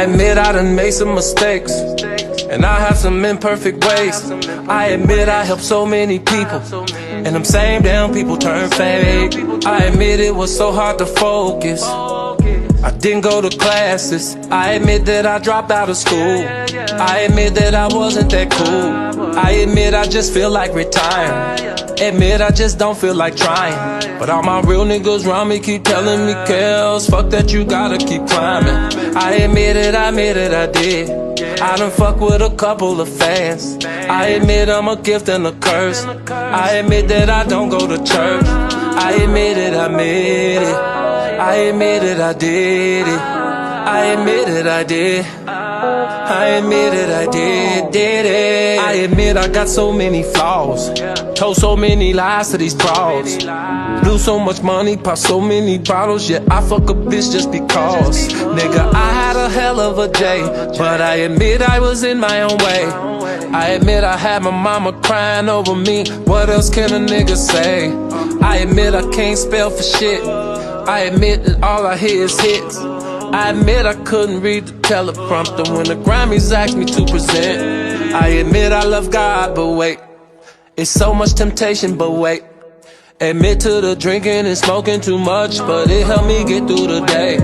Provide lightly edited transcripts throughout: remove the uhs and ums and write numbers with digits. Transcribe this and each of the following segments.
admit I done made some mistakes, and I have some imperfect ways. I admit I helped so many people, and them same damn people turn fake. I admit it was so hard to focus, I didn't go to classes. I admit that I dropped out of school. I admit that I wasn't that cool. I admit I just feel like retiring. Admit I just don't feel like trying. But all my real niggas around me keep telling me, Kels, fuck that, you gotta keep climbing. I admit it, I did. I done fuck with a couple of fans. I admit I'm a gift and a curse. I admit that I don't go to church. I admit it, I admit it. I admit it, I did it. I admit it, I did. I admit it, I did it. I admit I got so many flaws, told so many lies to these frauds, blew so much money, popped so many bottles, yeah, I fuck a bitch just because. Nigga, I had a hell of a day, but I admit I was in my own way. I admit I had my mama crying over me, what else can a nigga say? I admit I can't spell for shit. I admit that all I hear is hits. I admit I couldn't read the teleprompter when the Grammys asked me to present. I admit I love God, but wait, it's so much temptation, but wait. Admit to the drinking and smoking too much, but it helped me get through the day.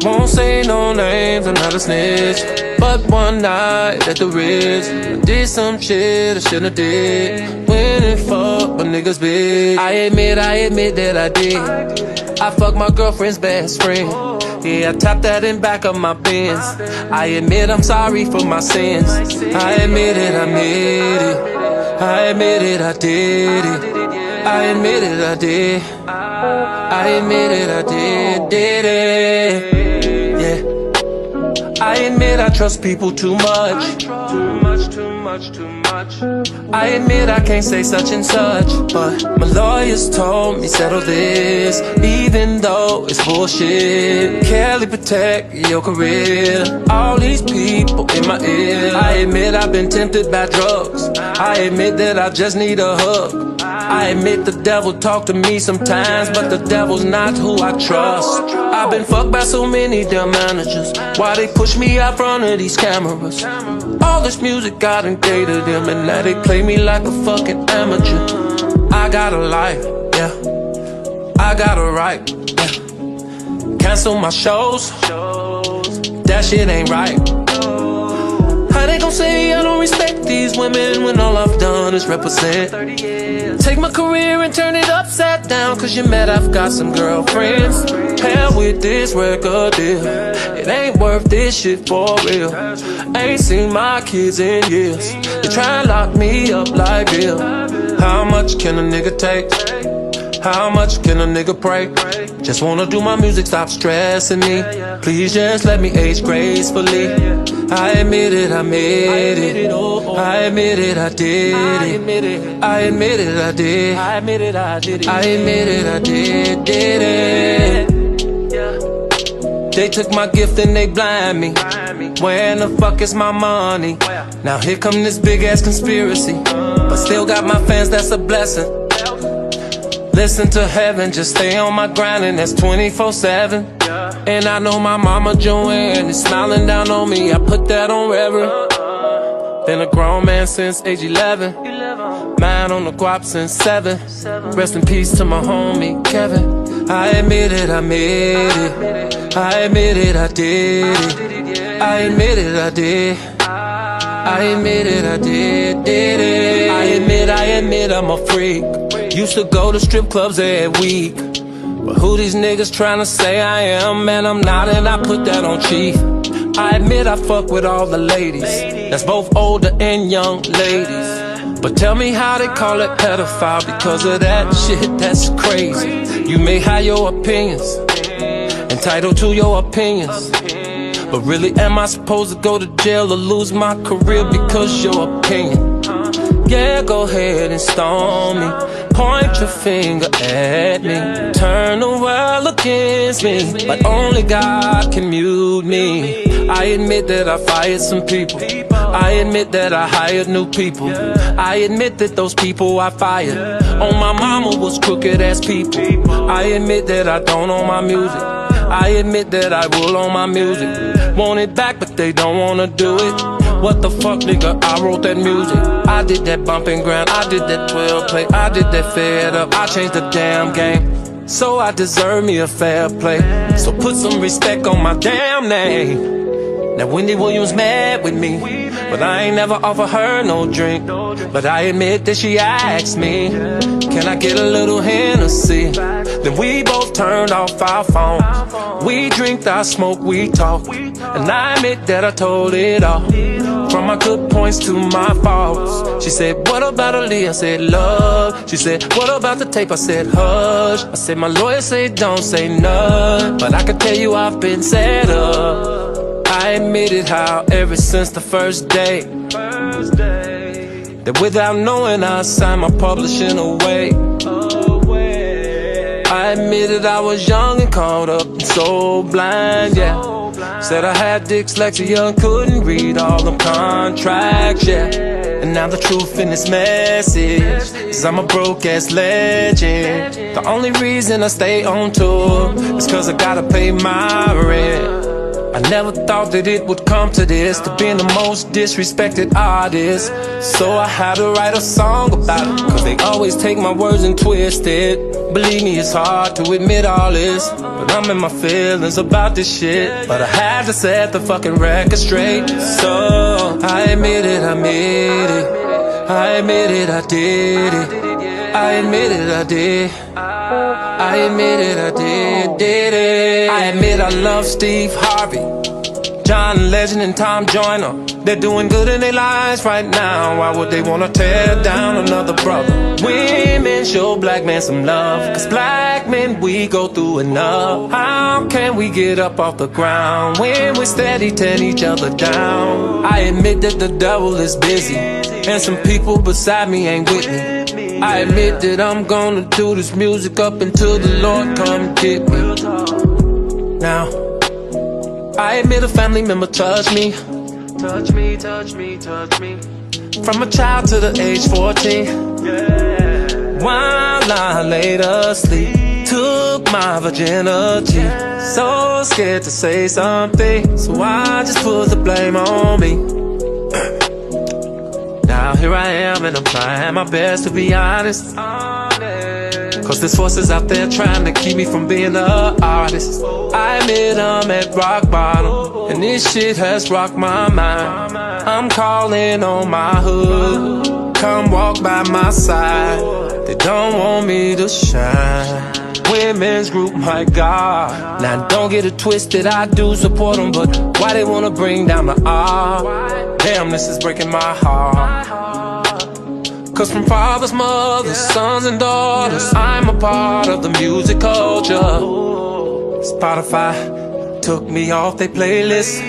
Won't say no names, I'm not a snitch, but one night at the Ritz, I did some shit I shouldn't have did. When it fuck my niggas big, I admit that I did. I fucked my girlfriend's best friend. Yeah, I tapped that in back of my Benz. I admit I'm sorry for my sins. I admit it, I admit it. I admit it, I did it. I admit it, I did. I admit it, I did it. Yeah. I admit I trust people too much. Too much. I admit I can't say such and such, but my lawyers told me settle this, even though it's bullshit. Kelly, protect your career. All these people in my ear. I admit I've been tempted by drugs. I admit that I just need a hug. I admit the devil talk to me sometimes, but the devil's not who I trust. I've been fucked by so many damn managers. Why they push me out front of these cameras? All this music got engaged them, and now they play me like a fucking amateur. I got a life, yeah, I got a right, yeah. Cancel my shows, that shit ain't right. How they gon' say I don't respect these women when all I've done is represent? Take my career and turn it upside down, cause you mad I've got some girlfriends. Hell with this record deal, it ain't worth this shit for real. Ain't seen my kids in years, they try and lock me up like Bill. How much can a nigga take? How much can a nigga pray? Just wanna do my music, stop stressing me. Please just let me age gracefully. I admit it, I admit it. I admit it, I did it. I admit it, I did. I admit it, I did it. I admit it, I did it. They took my gift and they blind me. Where in the fuck is my money? Now here come this big ass conspiracy, but still got my fans, that's a blessing. Listen to heaven, just stay on my grind, and that's 24/7. And I know my mama Joanne is smiling down on me, I put that on reverend. Been a grown man since age 11, mine on the guap since 7. Rest in peace to my homie Kevin. I admit it, I admit it. I admit it, I did it. I admit it, I did. I admit it, I did it. I admit I'm a freak. Used to go to strip clubs every week, but who these niggas tryna say I am? Man, I'm not, and I put that on chief. I admit I fuck with all the ladies, that's both older and young ladies. But tell me how they call it pedophile because of that shit, that's crazy. You may have your opinions, entitled to your opinions, but really am I supposed to go to jail or lose my career because your opinion? Yeah, go ahead and stone me, point your finger at me, turn the world against me, but only God can mute me. I admit that I fired some people, I admit that I hired new people, I admit that those people I fired on my mama was crooked ass people. I admit that I don't own my music, I admit that I will own my music want it back, but they don't wanna do it. What the fuck, nigga, I wrote that music. I did that bump and grind, I did that 12 play, I did that fed up, I changed the damn game. So I deserve me a fair play. So put some respect on my damn name. Now Wendy Williams mad with me, but I ain't never offer her no drink. But I admit that she asked me, can I get a little Hennessy? Then we both turned off our phones. We drink, I smoke, we talk. And I admit that I told it all, from my good points to my faults. She said, what about Aaliyah? I said, love. She said, what about the tape? I said, hush. I said, my lawyer said, don't say none, but I can tell you I've been set up. I admitted how ever since the first day, that without knowing I signed my publishing away. I admitted I was young and caught up and so blind, yeah. Said I had dyslexia and couldn't read all them contracts, yeah. And now the truth in this message is I'm a broke-ass legend. The only reason I stay on tour is cause I gotta pay my rent. I never thought that it would come to this, to being the most disrespected artist. So I had to write a song about it, cause they always take my words and twist it. Believe me, it's hard to admit all this, but I'm in my feelings about this shit. But I had to set the fucking record straight. So I admit it, I admit it. I admit it, I did it. I admit it, I did. I admit it, I did it. I admit I love Steve Harvey, John Legend and Tom Joyner. They're doing good in their lives right now. Why would they wanna tear down another brother? Women show black men some love, cause black men, we go through enough. How can we get up off the ground when we steady tearing each other down? I admit that the devil is busy, and some people beside me ain't with me. I admit that I'm gonna do this music up until the Lord come get me. Now, I admit a family member touched me. Touch me, touch me, touch me. From a child to the age 14, yeah. While I laid asleep, took my virginity. So scared to say something, so I just put the blame on me. Now here I am and I'm trying my best to be honest, cause there's forces out there trying to keep me from being an artist. I admit I'm at rock bottom, and this shit has rocked my mind. I'm calling on my hood, come walk by my side. They don't want me to shine. Women's group, my God. Now don't get it twisted, I do support them, but why they wanna bring down the art? Damn, this is breaking my heart. Cause from fathers, mothers, sons and daughters, I'm a part of the music culture. Spotify took me off their playlist.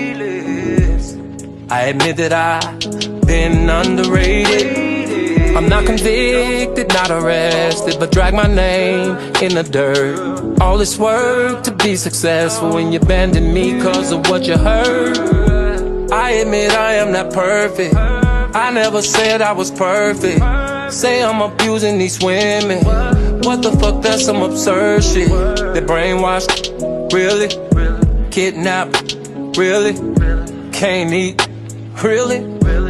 I admit that I've been underrated. I'm not convicted, not arrested, but drag my name in the dirt. All this work to be successful, and you abandon me cause of what you heard. I admit I am not perfect, I never said I was perfect. Say I'm abusing these women, what the fuck, that's some absurd shit. They brainwashed, really? Kidnapped, really? Can't eat, really?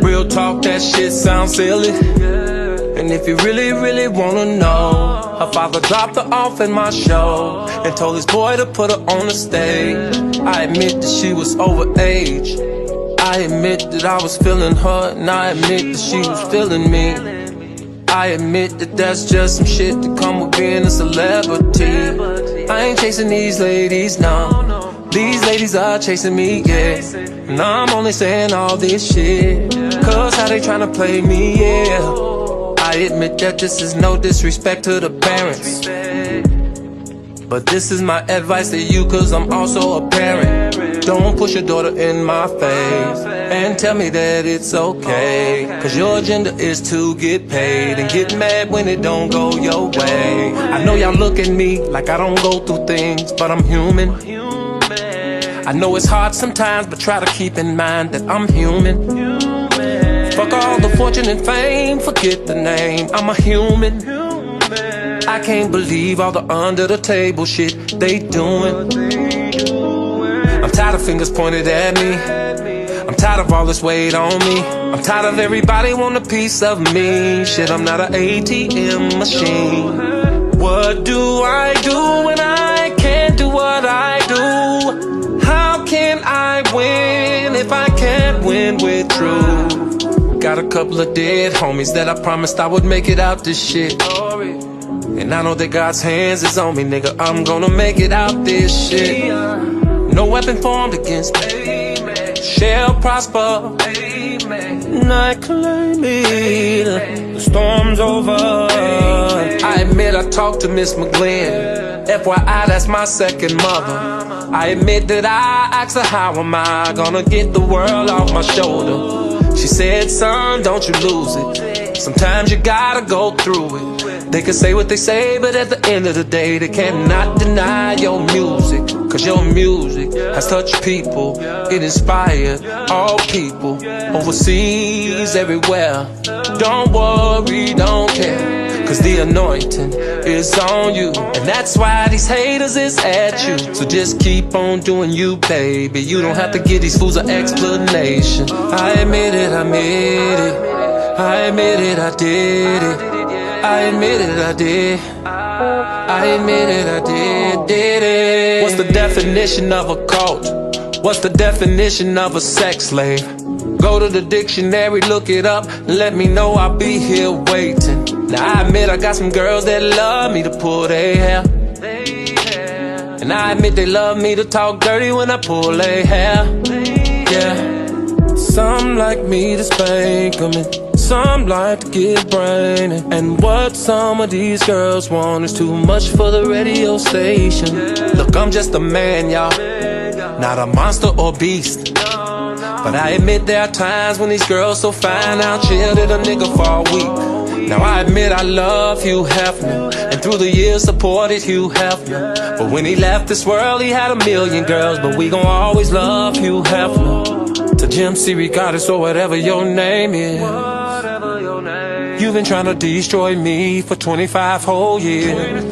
Real talk, that shit sounds silly. And if you really, really wanna know, her father dropped her off at my show and told his boy to put her on the stage. I admit that she was overage, I admit that I was feeling her, and I admit that she was feeling me. I admit that that's just some shit that come with being a celebrity. I ain't chasing these ladies, no. These ladies are chasing me, yeah. And I'm only saying all this shit cause how they tryna play me, yeah. I admit that this is no disrespect to the parents, but this is my advice to you cause I'm also a parent. Don't push your daughter in my face and tell me that it's okay, cause your agenda is to get paid and get mad when it don't go your way. I know y'all look at me like I don't go through things, but I'm human. I know it's hard sometimes, but try to keep in mind that I'm human. Fuck all the fortune and fame, forget the name, I'm a human. I can't believe all the under the table shit they doing. I'm tired of fingers pointed at me. I'm tired of all this weight on me. I'm tired of everybody wanting a piece of me. Shit, I'm not an ATM machine. What do I do when I can't do what I do? How can I win if I can't win with truth? Got a couple of dead homies that I promised I would make it out this shit. And I know that God's hands is on me, nigga. I'm gonna make it out this shit. No weapon formed against me shall prosper. And I claim it. The storm's over. I admit I talked to Miss McGlynn. FYI, that's my second mother. I admit that I asked her, how am I gonna get the world off my shoulder? She said, son, don't you lose it. Sometimes you gotta go through it. They can say what they say, but at the end of the day, they cannot deny your music. Cause your music has touched people. It inspired all people overseas, everywhere. Don't worry, don't care, cause the anointing is on you. And that's why these haters is at you. So just keep on doing you, baby. You don't have to give these fools an explanation. I admit it, I admit it. I admit it, I did it. I admit it, I did. I admit it, I did it. What's the definition of a cult? What's the definition of a sex slave? Go to the dictionary, look it up, and let me know, I'll be here waiting. Now I admit I got some girls that love me to pull their hair. And I admit they love me to talk dirty when I pull their hair. Yeah. Some like me to spank them, and some like to get brainy. And what some of these girls want is too much for the radio station. Look, I'm just a man, y'all, not a monster or beast. But I admit there are times when these girls so fine I'll chill at a nigga for a week. Now I admit I love Hugh Hefner, and through the years supported Hugh Hefner. But when he left this world he had a million girls, but we gon' always love Hugh Hefner. To Jim C. regardless or whatever your name is. You've been trying to destroy me for 25 whole years.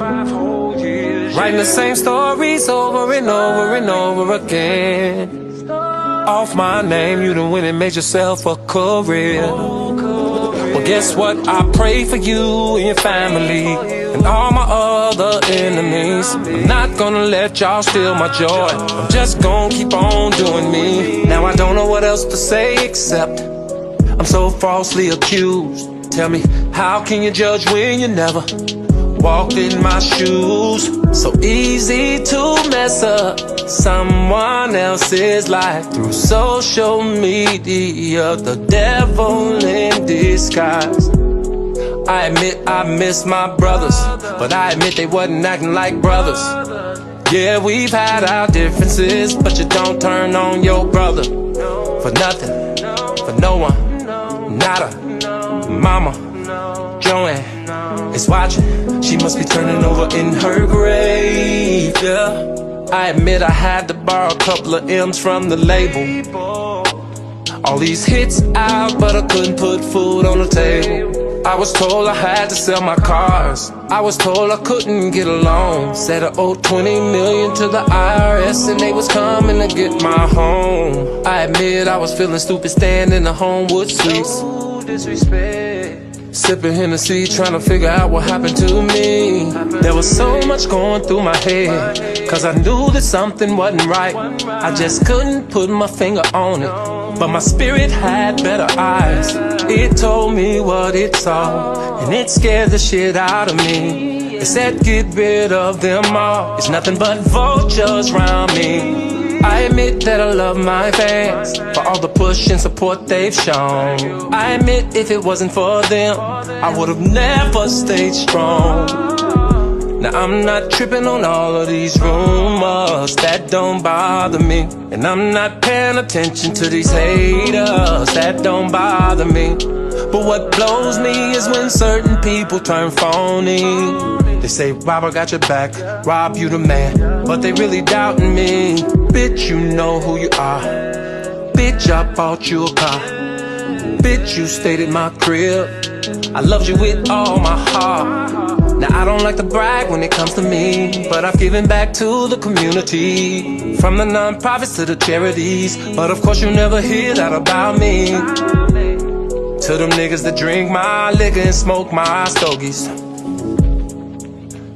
Writing the same stories over and over and over again. Off my name, you done went and made yourself a career. Well, guess what? I pray for you and your family and all my other enemies. I'm not gonna let y'all steal my joy. I'm just gonna keep on doing me. Now I don't know what else to say except I'm so falsely accused. Tell me, how can you judge when you never walked in my shoes? So easy to mess up someone else's life through social media. The devil in disguise. I admit I miss my brothers, but I admit they wasn't acting like brothers. Yeah, we've had our differences, but you don't turn on your brother for nothing, for no one, nada. Mama Joanne is watching, she must be turning over in her grave, yeah. I admit I had to borrow a couple of M's from the label. All these hits out, but I couldn't put food on the table. I was told I had to sell my cars. I was told I couldn't get a loan. Said I owed 20 million to the IRS and they was coming to get my home. I admit I was feeling stupid standing in the Homewood Suites. Sipping Hennessy, trying to figure out what happened to me. There was so much going through my head, cause I knew that something wasn't right. I just couldn't put my finger on it, but my spirit had better eyes. It told me what it saw, and it scared the shit out of me. It said get rid of them all, it's nothing but vultures around me. I admit that I love my fans for all the push and support they've shown. I admit if it wasn't for them, I would've never stayed strong. Now I'm not tripping on all of these rumors, that don't bother me. And I'm not paying attention to these haters, that don't bother me. But what blows me is when certain people turn phony. They say, Rob, I got your back, Rob, you the man, but they really doubting me. Bitch, you know who you are. Bitch, I bought you a car. Bitch, you stayed at my crib. I loved you with all my heart. Now I don't like to brag when it comes to me, but I've given back to the community, from the non-profits to the charities. But of course you never hear that about me. To them niggas that drink my liquor and smoke my stogies.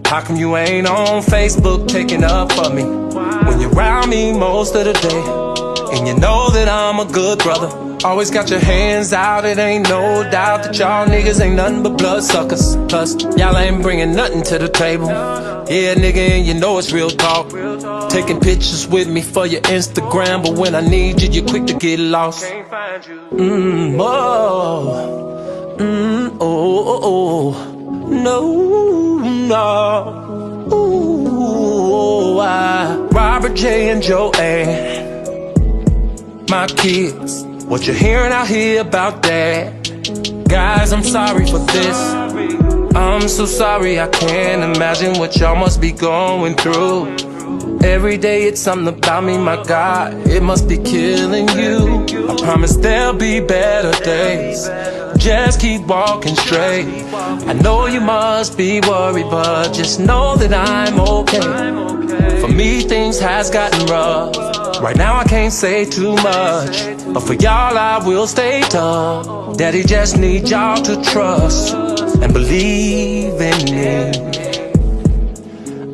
How come you ain't on Facebook taking up for me when you're around me most of the day? And you know that I'm a good brother. Always got your hands out, it ain't no doubt that y'all niggas ain't nothing but blood suckers. Plus, y'all ain't bringing nothing to the table. Yeah, nigga, and you know it's real talk. Taking pictures with me for your Instagram, but when I need you, you're quick to get lost. Robert J and Joanne, my kids, what you're hearing out here about that? Guys, I'm sorry for this. I'm so sorry, I can't imagine what y'all must be going through. Every day it's something about me, my God, it must be killing you. I promise there'll be better days, just keep walking straight. I know you must be worried, but just know that I'm okay. For me things has gotten rough, right now I can't say too much, but for y'all I will stay tough. Daddy just need y'all to trust and believe in me.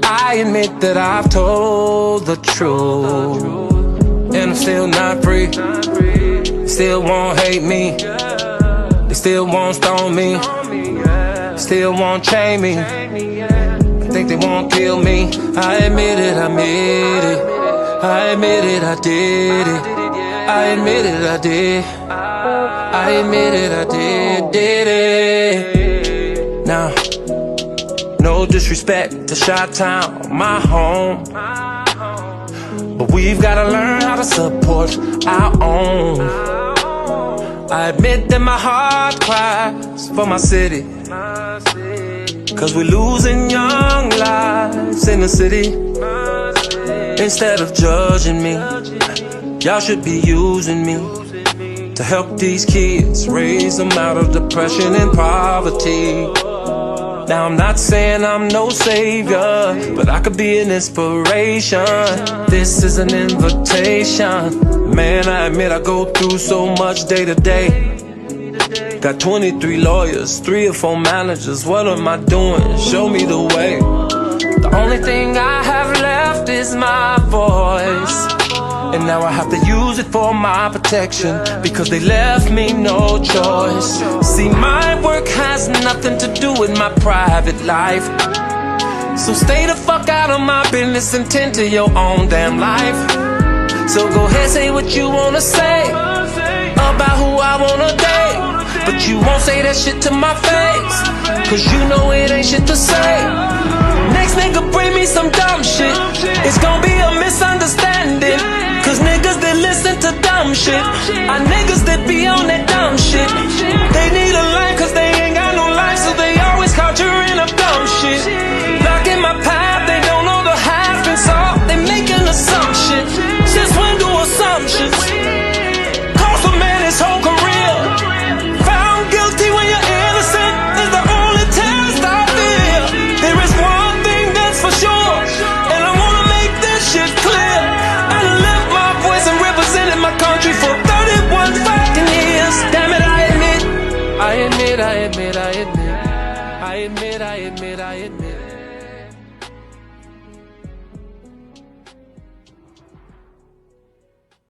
I admit that I've told the truth, and I'm still not free. They still won't hate me, they still won't stone me, still won't chain me, I think they won't kill me. I admit it, I admit it, I admit it, I did it, I admit it, I did, I admit it, I did it. Now, no disrespect to Chi-Town, my home, but we've gotta learn how to support our own. I admit that my heart cries for my city, cause we're losing young lives in the city. Instead of judging me, y'all should be using me to help these kids, raise them out of depression and poverty. Now I'm not saying I'm no savior, but I could be an inspiration. This is an invitation. Man, I admit I go through so much day to day. Got 23 lawyers, 3 or 4 managers. What am I doing? Show me the way. The only thing I have left is my voice, and now I have to use it for my protection, because they left me no choice. See, my work has nothing to do with my private life, so stay the fuck out of my business and tend to your own damn life. So go ahead, say what you wanna say about who I wanna date, but you won't say that shit to my face, cause you know it ain't shit to say. Next nigga bring me some dumb shit, it's gonna be a misunderstanding, cause niggas that listen to dumb shit are niggas that be on that dumb shit. They need a life cause they ain't got no life, so they always caught you in a dumb shit. Blocking my path, they don't know the half and salt, they making assumptions. Since when do assumptions cost a man his whole career? Found guilty when you're innocent is the only test I fear. There is one thing that's for sure, and I wanna make this shit clear. I done left my voice and represented my country for 31 fucking years. Damn it, I admit, I admit, I admit, I admit, I admit, I admit, I admit.